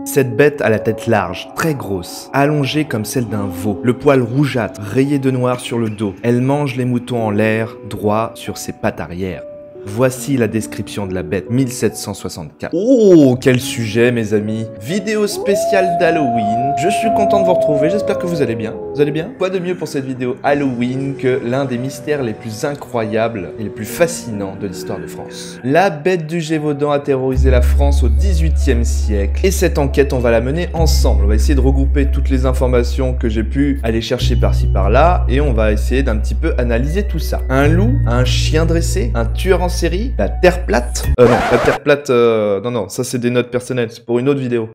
Cette bête a la tête large, très grosse, allongée comme celle d'un veau, le poil rougeâtre, rayé de noir sur le dos. Elle mange les moutons en l'air, droit sur ses pattes arrière. Voici la description de la bête 1764. Oh, quel sujet mes amis. Vidéo spéciale d'Halloween. Je suis content de vous retrouver, j'espère que vous allez bien. Vous allez bien? Quoi de mieux pour cette vidéo Halloween que l'un des mystères les plus incroyables et les plus fascinants de l'histoire de France. La bête du Gévaudan a terrorisé la France au XVIIIe siècle. Et cette enquête, on va la mener ensemble. On va essayer de regrouper toutes les informations que j'ai pu aller chercher par-ci par-là. Et on va essayer d'un petit peu analyser tout ça. Un loup, un chien dressé, un tueur en série, la terre plate. Non, la terre plate, non, ça c'est des notes personnelles, c'est pour une autre vidéo.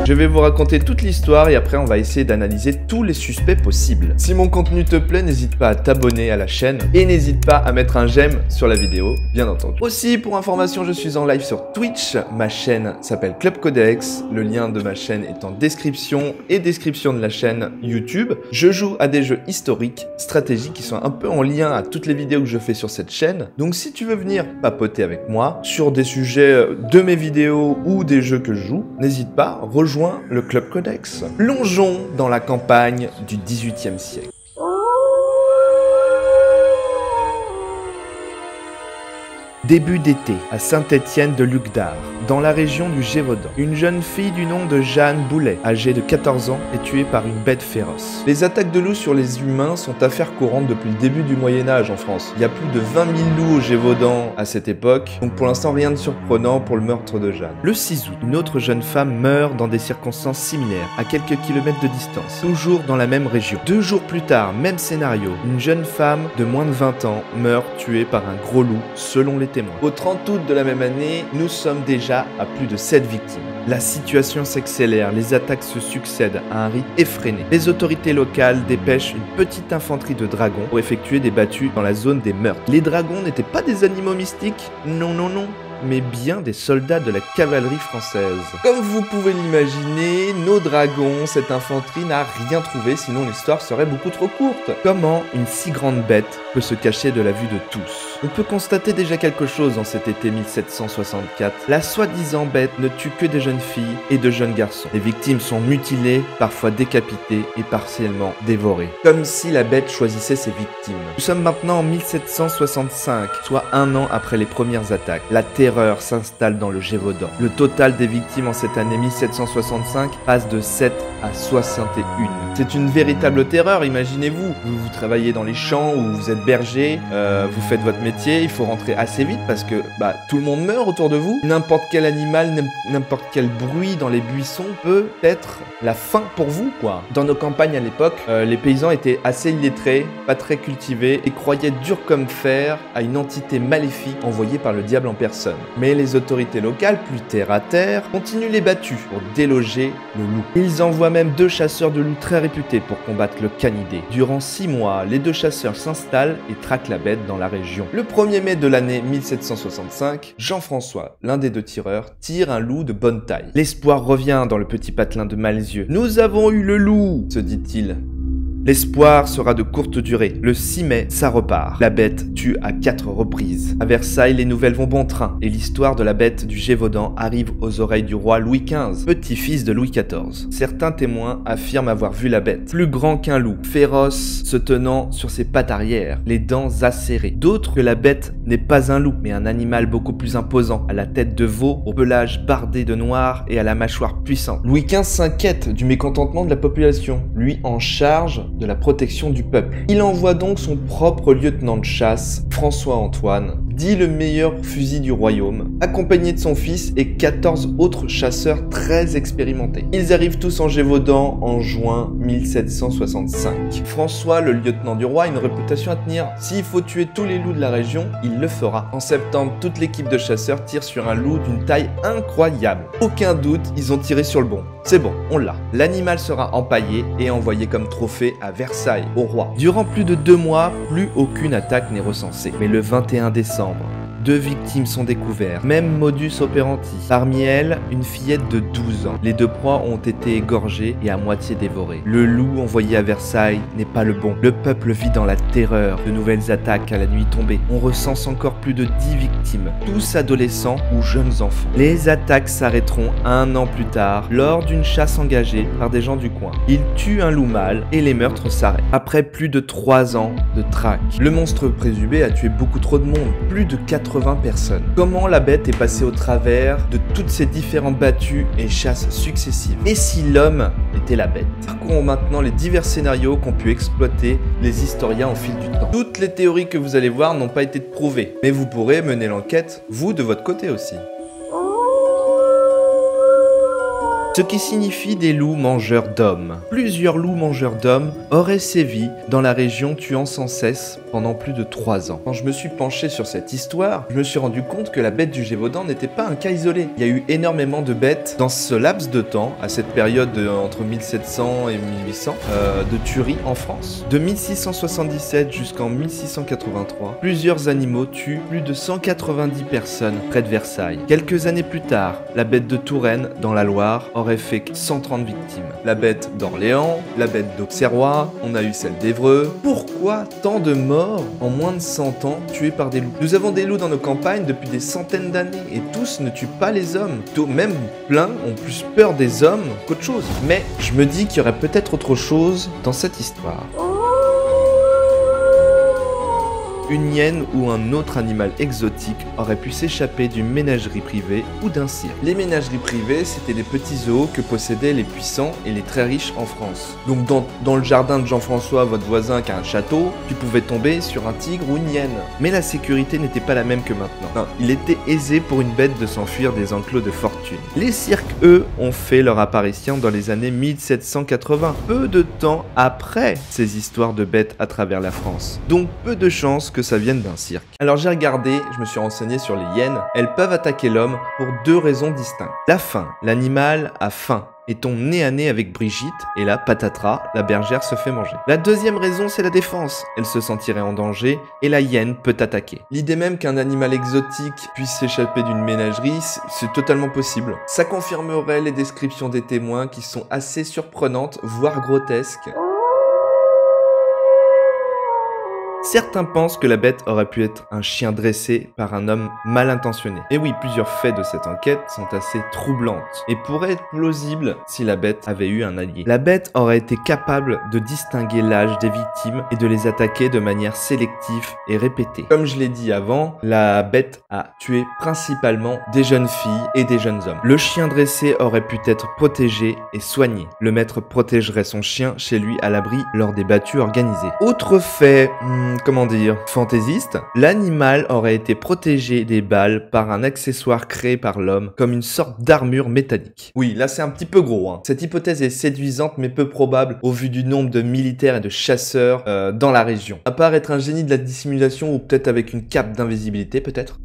Je vais vous raconter toute l'histoire et après on va essayer d'analyser tous les suspects possibles. Si mon contenu te plaît, n'hésite pas à t'abonner à la chaîne et n'hésite pas à mettre un j'aime sur la vidéo, bien entendu. Aussi, pour information, je suis en live sur Twitch. Ma chaîne s'appelle Club Codex. Le lien de ma chaîne est en description et description de la chaîne YouTube. Je joue à des jeux historiques, stratégiques qui sont un peu en lien à toutes les vidéos que je fais sur cette chaîne. Donc si tu veux venir papoter avec moi sur des sujets de mes vidéos ou des jeux que je joue, n'hésite pas, rejoins le Club Codex. Plongeons dans la campagne du XVIIIe siècle. Début d'été, à Saint-Étienne de Lucdar, dans la région du Gévaudan. Une jeune fille du nom de Jeanne Boulet, âgée de 14 ans, est tuée par une bête féroce. Les attaques de loups sur les humains sont affaire courante depuis le début du Moyen-Âge en France. Il y a plus de 20 000 loups au Gévaudan à cette époque, donc pour l'instant rien de surprenant pour le meurtre de Jeanne. Le 6 août, une autre jeune femme meurt dans des circonstances similaires, à quelques kilomètres de distance, toujours dans la même région. 2 jours plus tard, même scénario, une jeune femme de moins de 20 ans meurt tuée par un gros loup, selon les témoins. Au 30 août de la même année, nous sommes déjà à plus de 7 victimes. La situation s'accélère, les attaques se succèdent à un rythme effréné. Les autorités locales dépêchent une petite infanterie de dragons pour effectuer des battues dans la zone des meurtres. Les dragons n'étaient pas des animaux mystiques, non, mais bien des soldats de la cavalerie française. Comme vous pouvez l'imaginer, nos dragons, cette infanterie n'a rien trouvé, sinon l'histoire serait beaucoup trop courte. Comment une si grande bête peut se cacher de la vue de tous? On peut constater déjà quelque chose dans cet été 1764. La soi-disant bête ne tue que des jeunes filles et de jeunes garçons. Les victimes sont mutilées, parfois décapitées et partiellement dévorées. Comme si la bête choisissait ses victimes. Nous sommes maintenant en 1765, soit un an après les premières attaques. La terreur s'installe dans le Gévaudan. Le total des victimes en cette année 1765 passe de 7 à 61. C'est une véritable terreur, imaginez-vous. Vous travaillez dans les champs ou vous êtes berger, vous faites votre métier, il faut rentrer assez vite parce que tout le monde meurt autour de vous. N'importe quel animal, n'importe quel bruit dans les buissons peut être la fin pour vous, quoi. Dans nos campagnes à l'époque, les paysans étaient assez illettrés, pas très cultivés et croyaient dur comme fer à une entité maléfique envoyée par le diable en personne. Mais les autorités locales, plus terre à terre, continuent les battues pour déloger le loup. Ils envoient même 2 chasseurs de loups très réputés pour combattre le canidé. Durant 6 mois, les 2 chasseurs s'installent et traquent la bête dans la région. Le 1er mai de l'année 1765, Jean-François, l'un des 2 tireurs, tire un loup de bonne taille. L'espoir revient dans le petit patelin de Malzieu. « Nous avons eu le loup !» se dit-il. L'espoir sera de courte durée. Le 6 mai, ça repart. La bête tue à 4 reprises. À Versailles, les nouvelles vont bon train et l'histoire de la bête du Gévaudan arrive aux oreilles du roi Louis XV, petit-fils de Louis XIV. Certains témoins affirment avoir vu la bête, plus grand qu'un loup, féroce, se tenant sur ses pattes arrière, les dents acérées. D'autres que la bête n'est pas un loup, mais un animal beaucoup plus imposant, à la tête de veau, au pelage bardé de noir et à la mâchoire puissante. Louis XV s'inquiète du mécontentement de la population, lui en charge de la protection du peuple. Il envoie donc son propre lieutenant de chasse, François-Antoine, dit le meilleur fusil du royaume, accompagné de son fils et 14 autres chasseurs très expérimentés. Ils arrivent tous en Gévaudan en juin 1765. François, le lieutenant du roi, a une réputation à tenir. S'il faut tuer tous les loups de la région, il le fera. En septembre, toute l'équipe de chasseurs tire sur un loup d'une taille incroyable. Aucun doute, ils ont tiré sur le bon. C'est bon, on l'a. L'animal sera empaillé et envoyé comme trophée à Versailles, au roi. Durant plus de 2 mois, plus aucune attaque n'est recensée. Mais le 21 décembre, 2 victimes sont découvertes, même modus operandi. Parmi elles, une fillette de 12 ans. Les 2 proies ont été égorgées et à moitié dévorées. Le loup envoyé à Versailles n'est pas le bon. Le peuple vit dans la terreur. De nouvelles attaques à la nuit tombée. On recense encore plus de 10 victimes, tous adolescents ou jeunes enfants. Les attaques s'arrêteront 1 an plus tard, lors d'une chasse engagée par des gens du coin. Ils tuent un loup mâle et les meurtres s'arrêtent. Après plus de 3 ans de traque, le monstre présumé a tué beaucoup trop de monde, plus de 80 personnes. Comment la bête est passée au travers de toutes ces différentes battues et chasses successives? Et si l'homme était la bête? Parcourons maintenant les divers scénarios qu'ont pu exploiter les historiens au fil du temps. Toutes les théories que vous allez voir n'ont pas été prouvées, mais vous pourrez mener l'enquête, vous, de votre côté aussi. Ce qui signifie des loups mangeurs d'hommes. Plusieurs loups mangeurs d'hommes auraient sévi dans la région, tuant sans cesse pendant plus de 3 ans. Quand je me suis penché sur cette histoire, je me suis rendu compte que la bête du Gévaudan n'était pas un cas isolé. Il y a eu énormément de bêtes dans ce laps de temps, à cette période entre 1700 et 1800, de tueries en France. De 1677 jusqu'en 1683, plusieurs animaux tuent plus de 190 personnes près de Versailles. Quelques années plus tard, la bête de Touraine, dans la Loire, aurait fait 130 victimes. La bête d'Orléans, la bête d'Auxerrois, on a eu celle d'Évreux. Pourquoi tant de morts en moins de 100 ans tués par des loups? Nous avons des loups dans nos campagnes depuis des centaines d'années et tous ne tuent pas les hommes. Même plein ont plus peur des hommes qu'autre chose. Mais je me dis qu'il y aurait peut-être autre chose dans cette histoire. Une hyène ou un autre animal exotique aurait pu s'échapper d'une ménagerie privée ou d'un cirque. Les ménageries privées, c'était des petits zoos que possédaient les puissants et les très riches en France. Donc dans le jardin de Jean-François, votre voisin qui a un château, tu pouvais tomber sur un tigre ou une hyène. Mais la sécurité n'était pas la même que maintenant. Non, il était aisé pour une bête de s'enfuir des enclos de fortune. Les cirques, eux, ont fait leur apparition dans les années 1780, peu de temps après ces histoires de bêtes à travers la France. Donc peu de chances que ça vienne d'un cirque. Alors j'ai regardé, je me suis renseigné sur les hyènes. Elles peuvent attaquer l'homme pour 2 raisons distinctes. La faim. L'animal a faim. Est-on nez à nez avec Brigitte, et là, patatras, la bergère se fait manger. La deuxième raison, c'est la défense. Elle se sentirait en danger, et la hyène peut attaquer. L'idée même qu'un animal exotique puisse s'échapper d'une ménagerie, c'est totalement possible. Ça confirmerait les descriptions des témoins qui sont assez surprenantes, voire grotesques. Certains pensent que la bête aurait pu être un chien dressé par un homme mal intentionné. Et oui, plusieurs faits de cette enquête sont assez troublantes et pourraient être plausibles si la bête avait eu un allié. La bête aurait été capable de distinguer l'âge des victimes et de les attaquer de manière sélective et répétée. Comme je l'ai dit avant, la bête a tué principalement des jeunes filles et des jeunes hommes. Le chien dressé aurait pu être protégé et soigné. Le maître protégerait son chien chez lui à l'abri lors des battues organisées. Autre fait... fantaisiste, l'animal aurait été protégé des balles par un accessoire créé par l'homme, comme une sorte d'armure métallique. Oui, là c'est un petit peu gros, hein. Cette hypothèse est séduisante mais peu probable au vu du nombre de militaires et de chasseurs dans la région. À part être un génie de la dissimulation ou peut-être avec une cape d'invisibilité, peut-être.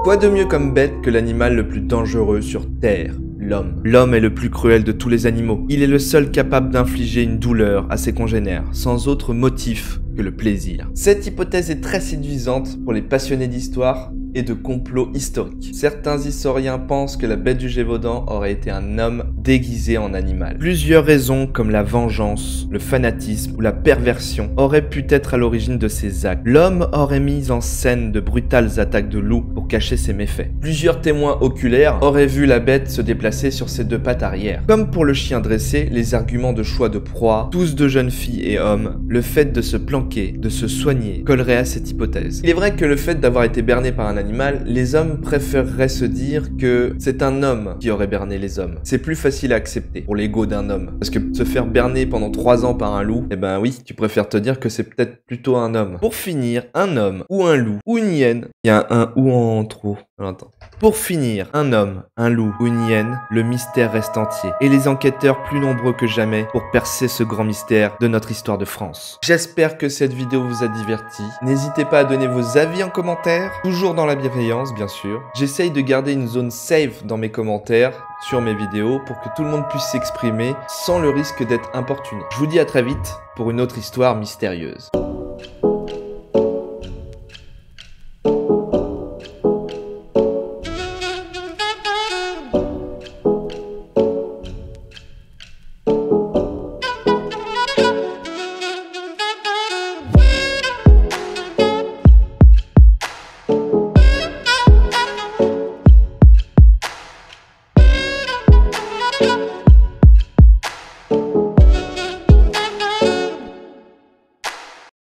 Quoi de mieux comme bête que l'animal le plus dangereux sur Terre? L'homme. L'homme est le plus cruel de tous les animaux. Il est le seul capable d'infliger une douleur à ses congénères, sans autre motif que le plaisir. Cette hypothèse est très séduisante pour les passionnés d'histoire et de complots historiques. Certains historiens pensent que la bête du Gévaudan aurait été un homme déguisé en animal. Plusieurs raisons comme la vengeance, le fanatisme ou la perversion auraient pu être à l'origine de ces actes. L'homme aurait mis en scène de brutales attaques de loups pour cacher ses méfaits. Plusieurs témoins oculaires auraient vu la bête se déplacer sur ses 2 pattes arrière. Comme pour le chien dressé, les arguments de choix de proie, tous de jeunes filles et hommes, le fait de se planquer, de se soigner, colleraient à cette hypothèse. Il est vrai que le fait d'avoir été berné par un animal, les hommes préféreraient se dire que c'est un homme qui aurait berné les hommes. C'est plus facile à accepter pour l'ego d'un homme. Parce que se faire berner pendant 3 ans par un loup, eh ben oui, tu préfères te dire que c'est peut-être plutôt un homme. Pour finir, un homme ou un loup ou une hyène, il y a un ou en trop. Attends. Pour finir, un homme, un loup ou une hyène, le mystère reste entier. Et les enquêteurs plus nombreux que jamais pour percer ce grand mystère de notre histoire de France. J'espère que cette vidéo vous a diverti. N'hésitez pas à donner vos avis en commentaire, toujours dans la bienveillance bien sûr. J'essaye de garder une zone safe dans mes commentaires sur mes vidéos pour que tout le monde puisse s'exprimer sans le risque d'être importuné. Je vous dis à très vite pour une autre histoire mystérieuse.